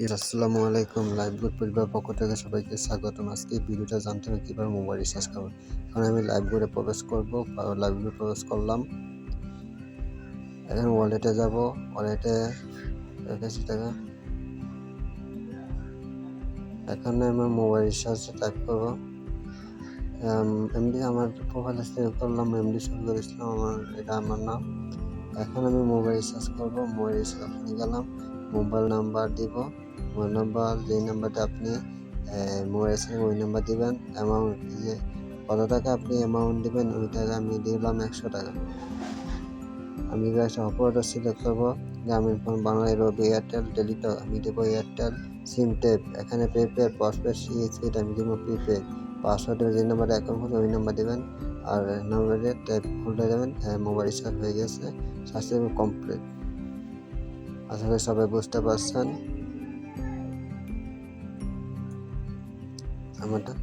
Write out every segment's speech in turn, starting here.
আসসালামু আলাইকুম। Live good পরিবার পক্ষ থেকে সবাইকে স্বাগতম। আজকে এই ভিডিওটা জানতে হবে কীভাবে মোবাইল রিচার্জ করবেন। এখন আমি লাইভ গুডে প্রবেশ করব। লাইভ গুডে প্রবেশ করলাম। এখন ওয়ালেটে যাব। ওয়ালেটে 81 টাকা। এখানে আমার মোবাইল রিচার্জ টাইপ করব। এমডি আমার প্রোফাইলে সেভ করলাম। এমডি শফিকুল ইসলাম এটা আমার নাম। এখন আমি মোবাইল রিচার্জ করব। মোবাইল রিচার্জ অপশনে গেলাম। মোবাইল নাম্বার দিব। মোবাইল নাম্বার যেই নাম্বারটা আপনি মোবাইল রিচার্জ ওই নাম্বার দিবেন। অ্যামাউন্ট যে কত টাকা আপনি অ্যামাউন্ট দিবেন ওই টাকা আমি দিলাম 100 টাকা। আমি একটা অপারেটর সিলেক্ট করব। গ্রামীণ ফোন, বাংলা, রবি, এয়ারটেল, টেলিটক আমি দেব এয়ারটেল। সিম টেপ এখানে প্রিপেড, পোস্টপেড, সিএসপি আমি দেব প্রিপেড। পাসওয়ার্ডের যে নাম্বারে অ্যাকাউন্ট খুলবে ওই নাম্বার দেবেন। আর নাম্বারে ট্যাপ খুলে দেবেন। মোবাইল রিচার্জ হয়ে গেছে। Subscribe complete. আশা করি সবাই বুঝতে পারছেন। আমারটা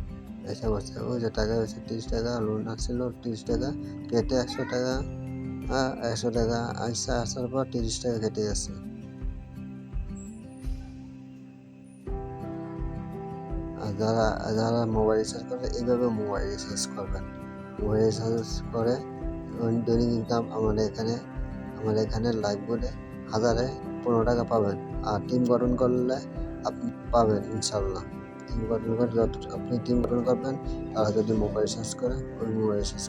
এসে বসছে ওই যে টাকা হয়েছে 30 টাকা, লোন আসছিল 30 টাকা কেটে 100 টাকা 100 টাকা আসার পর 30 টাকা কেটে গেছে। আর যারা মোবাইল রিচার্জ করে এইভাবে মোবাইল রিচার্জ করবেন। মোবাইল রিচার্জ করে দৈনিক ইনকাম আমার এখানে লাইভ বলে 1015 টাকা পাবেন। আর টিম গঠন করলে আপনি পাবেন ইনশাল্লাহ। টিম গঠন করে যত আপনি টিম গঠন করবেন তারা যদি মোবাইল রিচার্জ করে ওই মোবাইল রিচার্জ